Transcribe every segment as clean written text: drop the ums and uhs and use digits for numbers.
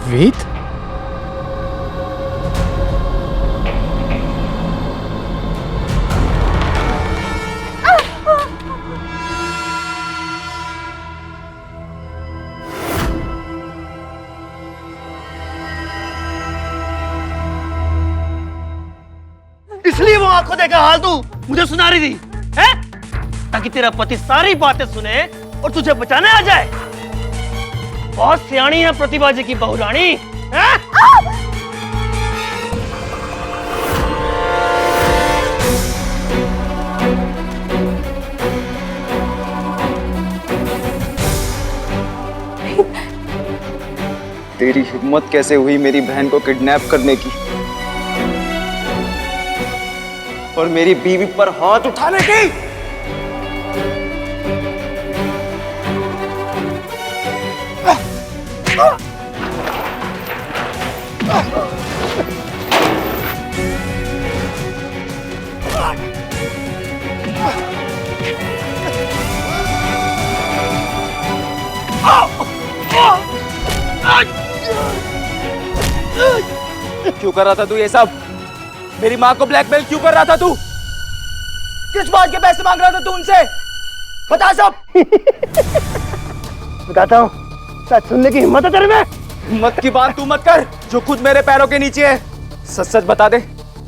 वेद? इसलिए वो आंखों देखा हाल तू मुझे सुना रही थी, है? ताकि तेरा पति सारी बातें सुने और तुझे बचाने आ जाए। बहुत सियाणी है प्रतिभा जी की बहू रानी, है? तेरी हिम्मत कैसे हुई मेरी बहन को किडनैप करने की और मेरी बीवी पर हाथ उठाने की? क्यों कर रहा था तू ये सब? मेरी माँ को ब्लैकमेल क्यों कर रहा था तू? किस बात के पैसे मांग रहा था तू उनसे? बता सब। बताता हूँ, सच सुनने की हिम्मत है तेरे में? हिम्मत की बात तू मत कर जो खुद मेरे पैरों के नीचे है। सच सच बता दे,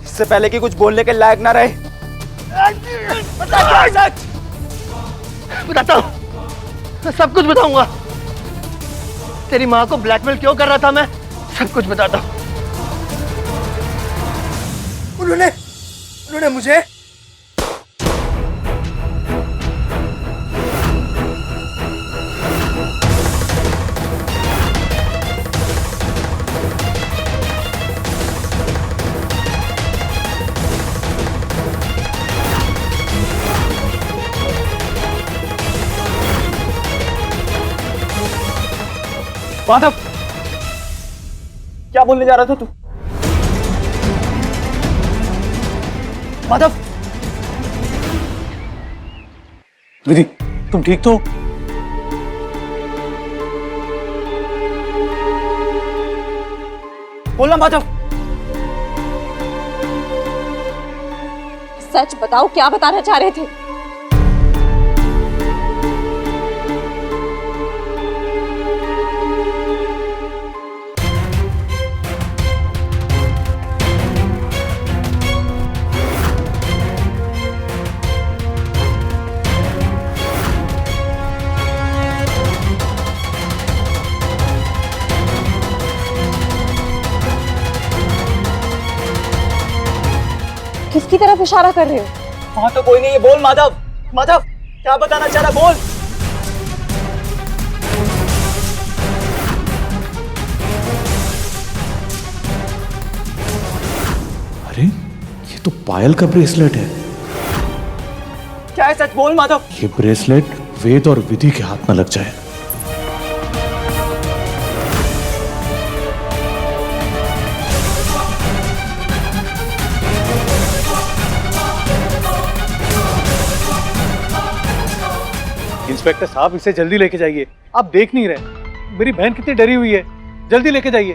इससे पहले कि कुछ बोलने के लायक ना रहे। बता क्या है सच? बताता हूँ, मैं सब कुछ बताऊंगा। तेरी माँ को ब्लैकमेल क्यों कर रहा था मैं, सब कुछ बताता हूँ। उन्होंने मुझे माधव, क्या बोलने जा रहा था तू? माधव, विधि, तुम ठीक तो? बोलना माधव। सच बताओ, क्या बताना चाह रहे थे? किसकी तरफ इशारा कर रहे हो? वहां तो कोई नहीं है, बोल माधव। माधव, क्या बताना चाह रहा, बोल। अरे ये तो पायल का ब्रेसलेट है। क्या है सच, बोल माधव। ये ब्रेसलेट वेद और विधि के हाथ में लग जाए। इंस्पेक्टर साहब, इसे जल्दी लेके जाइए। आप देख नहीं रहे मेरी बहन कितनी डरी हुई है। जल्दी लेके जाइए।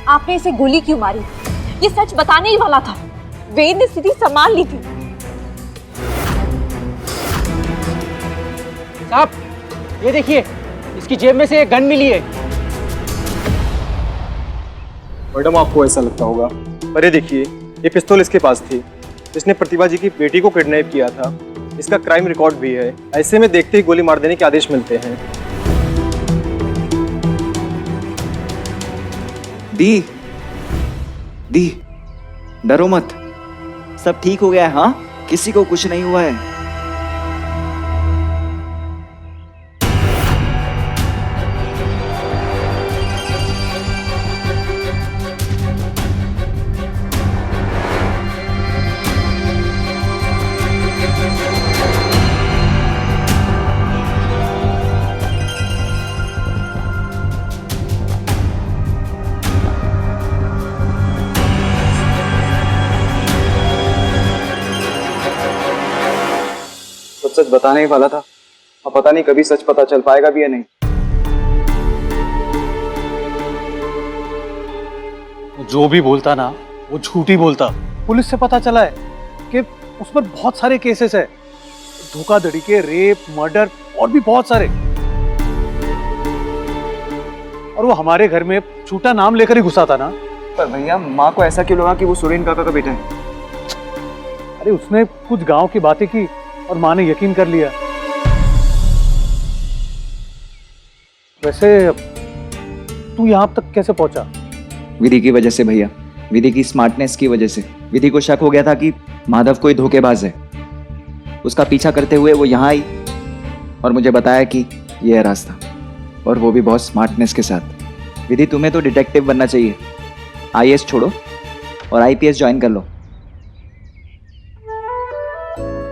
आपने इसे गोली क्यों मारी? ये सच बताने ही वाला था। वेद ने स्थिति संभाल ली थी। साहब, ये देखिए, इसकी जेब में से एक गन मिली है। मैडम, आपको ऐसा लगता होगा, पर ये देखिए, ये पिस्तौल इसके पास थी। इसने प्रतिभा जी की बेटी को किडनैप किया था। इसका क्राइम रिकॉर्ड भी है। ऐसे में देखते ही गोली मार देने के आदेश मिलते हैं। दी, डरो मत, सब ठीक हो गया है। हाँ, किसी को कुछ नहीं हुआ है। सच बताने ही वाला था। अब पता नहीं कभी सच पता चल पाएगा भी या नहीं। जो भी बोलता ना वो झूठ ही बोलता। पुलिस से पता चला है कि उस पर बहुत सारे केसेस है, धोखाधड़ी के, रेप, मर्डर और भी बहुत सारे। और वो हमारे घर में झूठा नाम लेकर ही घुसा था ना। पर भैया माँ को ऐसा क्यों लगा कि वो सुरेन काका का बेटा है? अरे उसने कुछ गांव की बातें की और माँ ने यकीन कर लिया। वैसे तू यहाँ तक कैसे पहुंचा? विधि की वजह से भैया, विधि की स्मार्टनेस की वजह से। विधि को शक हो गया था कि माधव कोई धोखेबाज है। उसका पीछा करते हुए वो यहाँ आई और मुझे बताया कि ये है रास्ता, और वो भी बहुत स्मार्टनेस के साथ। विधि तुम्हें तो डिटेक्टिव बनना चाहिए। आईएएस छोड़ो और आईपीएस ज्वाइन कर लो।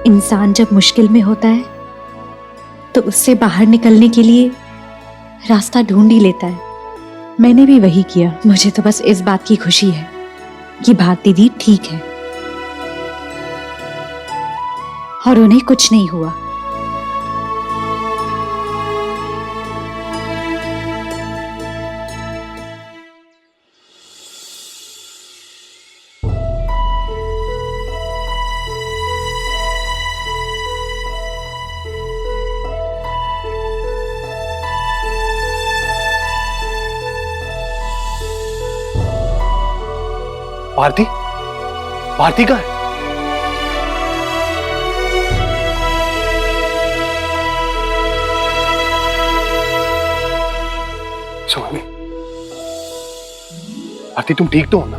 इंसान जब मुश्किल में होता है तो उससे बाहर निकलने के लिए रास्ता ढूंढ ही लेता है। मैंने भी वही किया। मुझे तो बस इस बात की खुशी है कि भारती दी ठीक है और उन्हें कुछ नहीं हुआ। भारती, भारती कहाँ है? स्वामी, भारती तुम ठीक तो हो ना?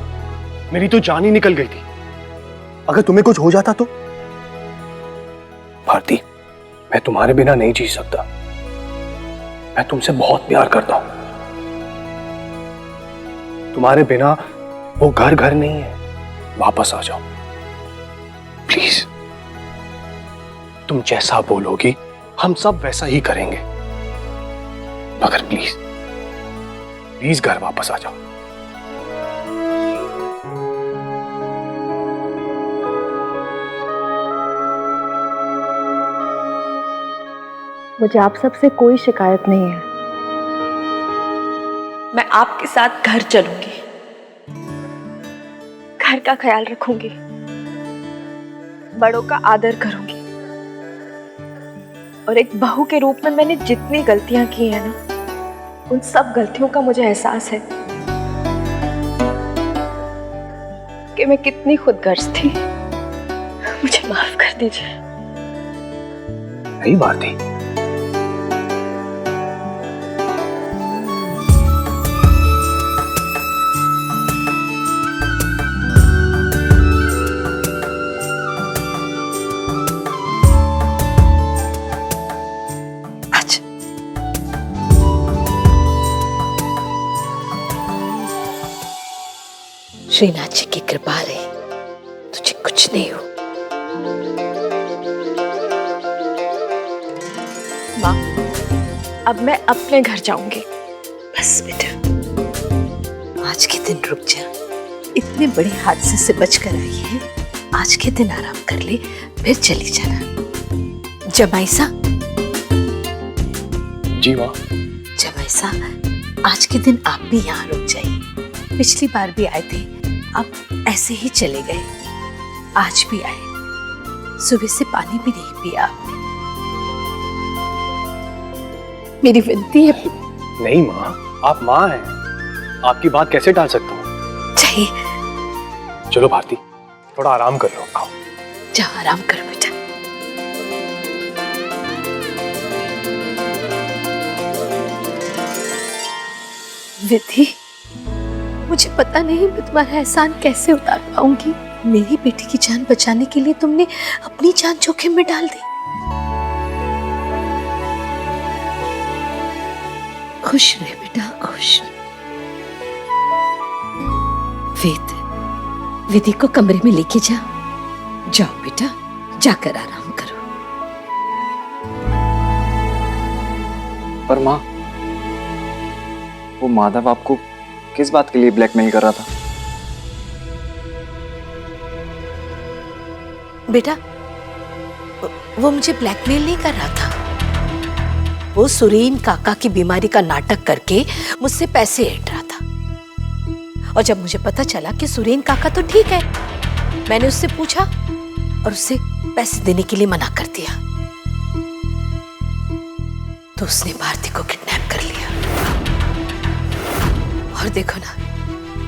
मेरी तो जान ही निकल गई थी। अगर तुम्हें कुछ हो जाता तो? भारती, मैं तुम्हारे बिना नहीं जी सकता। मैं तुमसे बहुत प्यार करता हूं। तुम्हारे बिना वो घर घर नहीं है। वापस आ जाओ प्लीज। तुम जैसा बोलोगी हम सब वैसा ही करेंगे, मगर प्लीज प्लीज घर वापस आ जाओ। मुझे आप सबसे कोई शिकायत नहीं है। मैं आपके साथ घर चलूंगी, घर का ख्याल रखूंगी, बड़ों का आदर करूंगी, और एक बहू के रूप में मैंने जितनी गलतियां की हैं ना, उन सब गलतियों का मुझे एहसास है कि मैं कितनी खुदगर्ज थी। मुझे माफ कर दीजिए। नहीं भारती, श्रीनाथ जी की कृपा रही, तुझे कुछ नहीं हो। माँ, अब मैं अपने घर जाऊंगी। बस बेटा, आज के दिन रुक जा। इतने बड़े हादसे से बचकर आई है, आज के दिन आराम कर ले, फिर चली जाना। जमाईसा। जी माँ। जमाईसा, आज के दिन आप भी यहाँ रुक जाइए। पिछली बार भी आए थे, आप ऐसे ही चले गए। आज भी आए, सुबह से पानी भी नहीं पिया आपने। मेरी विनती है। नहीं माँ, आप माँ हैं, आपकी बात कैसे टाल सकता हूँ? चाहिए। चलो भारती, थोड़ा आराम कर लो। आओ जाओ, आराम करो बेटा। विधि, मुझे पता नहीं मैं तुम्हारा एहसान कैसे उतार पाऊंगी। मेरी बेटी की जान बचाने के लिए तुमने अपनी जान जोखिम में डाल दी। खुश रहे बेटा, खुश। विधि को कमरे में लेके जाओ बेटा, जाकर आराम करो। पर माँ, वो माधव आपको किस बात के लिए ब्लैकमेल कर रहा था? बेटा, वो मुझे ब्लैकमेल नहीं कर रहा था। वो सुरेन काका की बीमारी का नाटक करके मुझसे पैसे ऐंठ रहा था। और जब मुझे पता चला कि सुरेन काका तो ठीक है, मैंने उससे पूछा और उससे पैसे देने के लिए मना कर दिया। तो उसने भारती को किडनैप कर लिया। और देखो ना,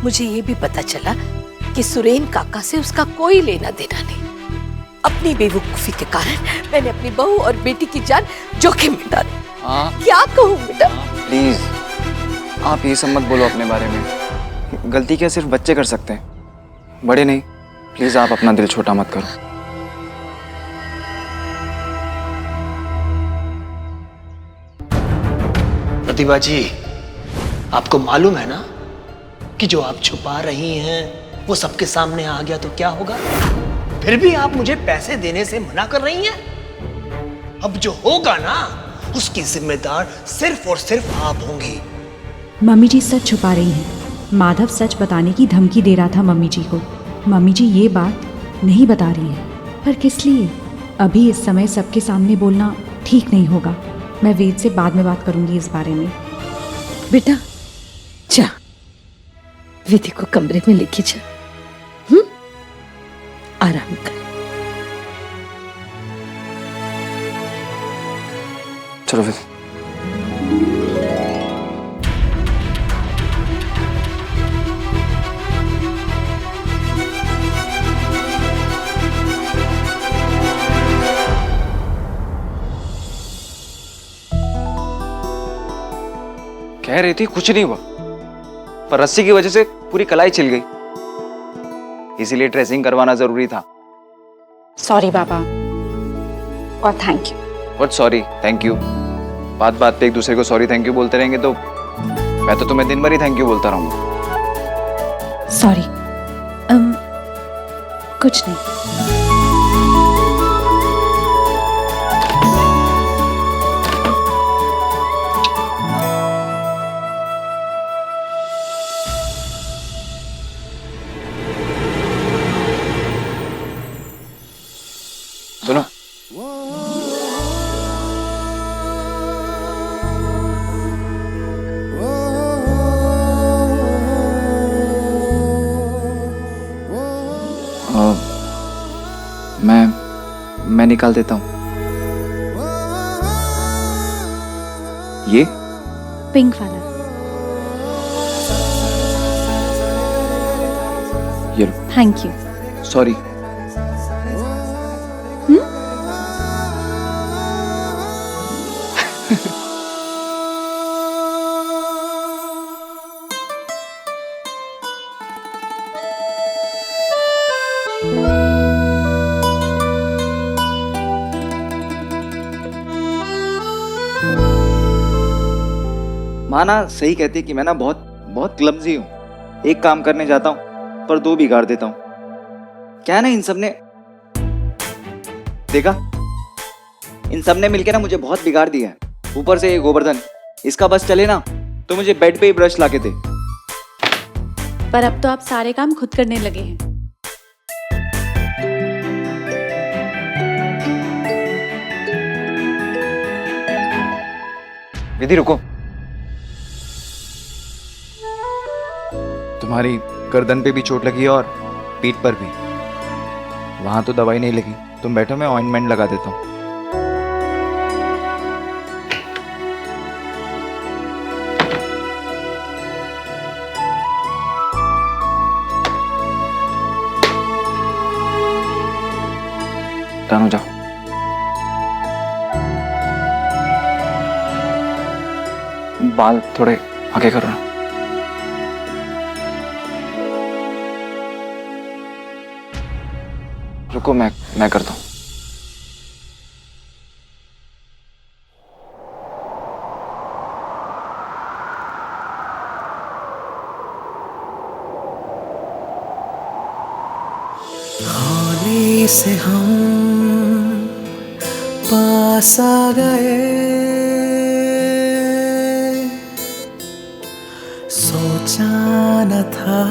मुझे ये भी पता चला कि सुरेन काका से उसका कोई लेना देना नहीं। अपनी बेवकूफी के कारण मैंने अपनी बहू और बेटी की जान जोखिम में डाली। क्या कहूँ बेटा? प्लीज आप ये सब मत बोलो अपने बारे में। गलती क्या सिर्फ बच्चे कर सकते हैं, बड़े नहीं। प्लीज आप अपना दिल छोटा मत करो। प्रतिभा जी, आपको मालूम है ना कि जो आप छुपा रही हैं वो सबके सामने आ गया तो क्या होगा? फिर भी आप मुझे पैसे देने से मना कर रही हैं। अब जो होगा ना उसकी जिम्मेदार सिर्फ और सिर्फ आप होंगी। मम्मी जी सच छुपा रही हैं। माधव सच बताने की धमकी दे रहा था मम्मी जी को। मम्मी जी ये बात नहीं बता रही हैं, पर किस लिए? अभी इस समय सबके सामने बोलना ठीक नहीं होगा। मैं वेद से बाद में बात करूंगी इस बारे में। बेटा जा, विधि को कमरे में लेके जा। आराम कर। चलो फिर। कह रही थी कुछ नहीं हुआ, पर रस्सी की वजह से पूरी कलाई छिल गई, इसीलिए ड्रेसिंग करवाना जरूरी था। सॉरी बाबा और thank you. What sorry thank you? बात बात पे एक दूसरे को सॉरी थैंक यू बोलते रहेंगे तो मैं तो तुम्हें दिन भर ही थैंक यू बोलता रहूंगा। सॉरी कुछ नहीं। सुनो, मैं निकाल देता हूँ। ये पिंक वाला। ये लो। Thank you. सॉरी। माना सही कहती है कि मैं ना बहुत बहुत क्लमजी हूँ। एक काम करने जाता हूँ पर दो बिगाड़ देता हूँ। क्या है ना, इन सब ने देखा, इन सब ने मिलके ना मुझे बहुत बिगाड़ दिया है। ऊपर से ये गोवर्धन, इसका बस चले ना तो मुझे बेड पे ही ब्रश लाके दे। पर अब तो आप सारे काम खुद करने लगे हैं। विधि रुको। तुम्हारी गर्दन पे भी चोट लगी है और पीठ पर भी। वहां तो दवाई नहीं लगी, तुम बैठो, मैं ऑइंटमेंट लगा देता हूँ। डन हो जाओ। बाल थोड़े आगे करो ना। रुको, मैं करता हूँ। होली से हम पास आ गए, सोचा न था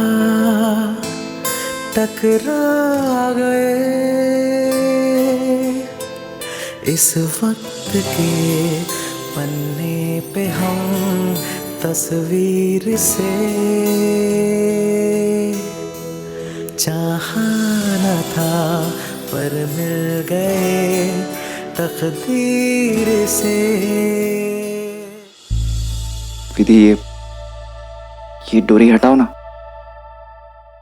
टकरा गए। इस वक्त के पन्ने पे हम तस्वीर से चाहा न था पर मिल गए तकदीर से। विधि, ये डोरी हटाओ ना,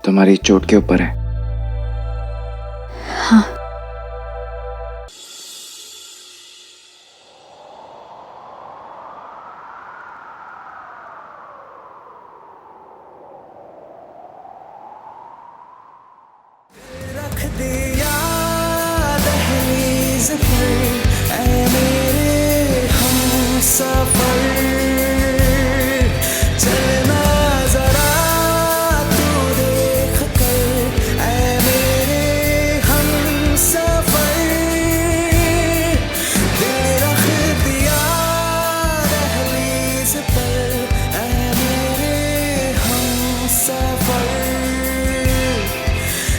तुम्हारी चोट के ऊपर है। हाँ। रख दिया दहलीज पर ऐ मेरे हमसफर, चलना जरा तू देख कर ऐ मेरे हमसफर। दिल रख दिया दहलीज पर ऐ मेरे हमसफर,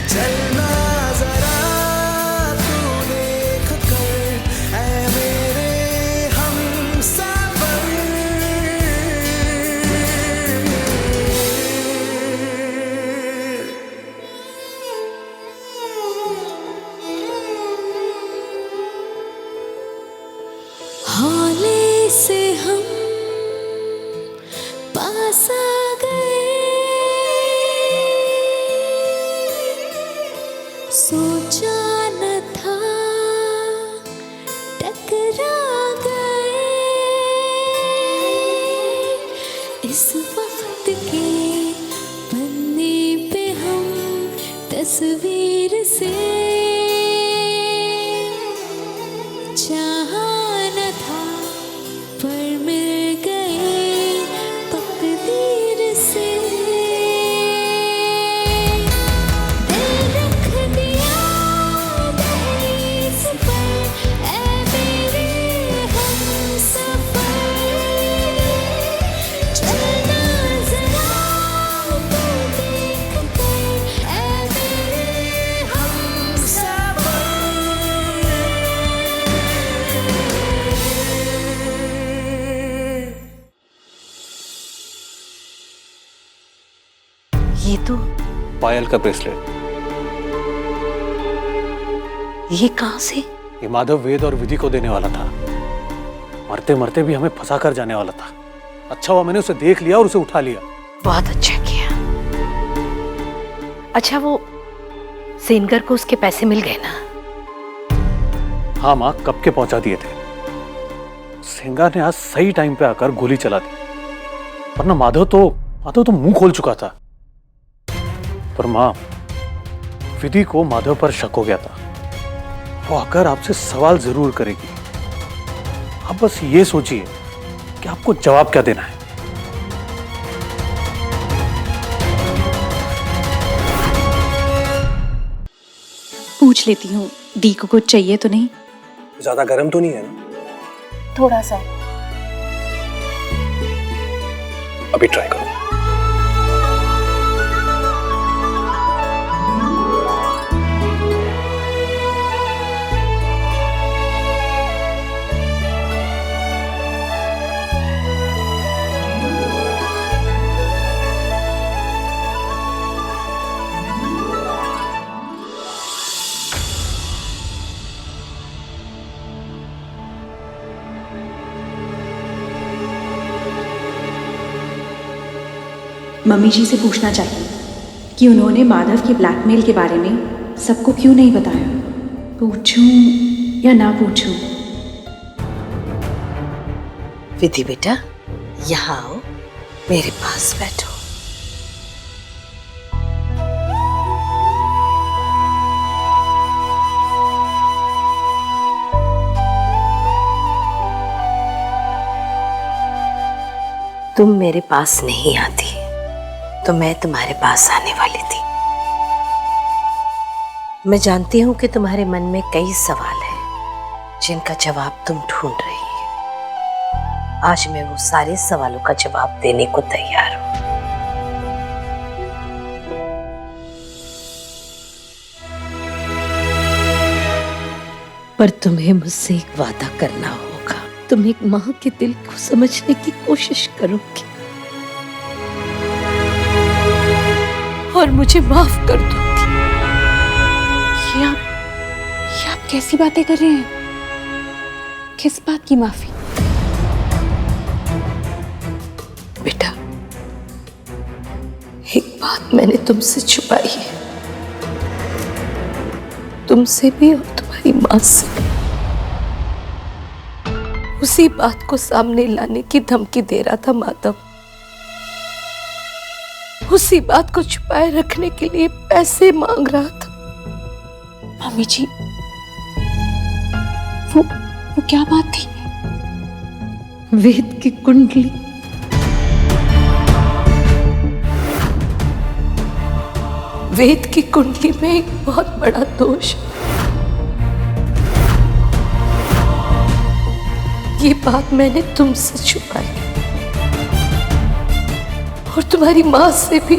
चलना जरा तू देख कर ऐ मेरे हमसफर। हौले से हम पास आ गए, सोचा न था टकरा गए। इस वक्त के पन्ने पे हम तस्वीर से चाहा न था पर मिल गए तकदीर से। दिल रख दिया दहलीज पर ऐ मेरे हमसफर, चलना जरा तू देख कर ऐ मेरे हमसफर। ये तो पायल का ब्रेसलेट। ये कहाँ से? ये माधव वेद और विधि को देने वाला था। मरते मरते भी हमें फंसा कर जाने वाला था। अच्छा हुआ मैंने उसे देख लिया और उसे उठा लिया। बहुत अच्छा किया। अच्छा, वो सेनगर को उसके पैसे मिल गए ना? हाँ माँ, कब के पहुंचा दिए थे। सेंगा ने आज सही टाइम पे आकर गोली चला दी, वरना माधव तो मुंह खोल चुका था। पर माँ, विधि को माधव पर शक हो गया था। वो आकर आपसे सवाल जरूर करेगी। आप बस ये सोचिए कि आपको जवाब क्या देना है। पूछ लेती हूँ, दी को कुछ चाहिए तो नहीं? ज्यादा गर्म तो नहीं है ना? थोड़ा सा। अभी ट्राई करो। मम्मी जी से पूछना चाहिए कि उन्होंने माधव के ब्लैकमेल के बारे में सबको क्यों नहीं बताया। पूछूं या ना पूछूं? विधि बेटा, यहाँ आओ, मेरे पास बैठो। तुम मेरे पास नहीं आती तो मैं तुम्हारे पास आने वाली थी। मैं जानती हूं कि तुम्हारे मन में कई सवाल हैं जिनका जवाब तुम ढूंढ रही हो। आज मैं वो सारे सवालों का जवाब देने को तैयार हूं। पर तुम्हें मुझसे एक वादा करना होगा। तुम एक माँ के दिल को समझने की कोशिश करोगे और मुझे माफ कर दोगे। ये आप कैसी बातें कर रहे हैं? किस बात की माफी? बेटा, एक बात मैंने तुमसे छुपाई है, तुमसे भी और तुम्हारी माँ से भी। उसी बात को सामने लाने की धमकी दे रहा था माधव। उसी बात को छुपाए रखने के लिए पैसे मांग रहा था। मम्मी जी, वो क्या बात थी? वेद की कुंडली। वेद की कुंडली में एक बहुत बड़ा दोष है। ये बात मैंने तुमसे छुपाई और तुम्हारी माँ से भी।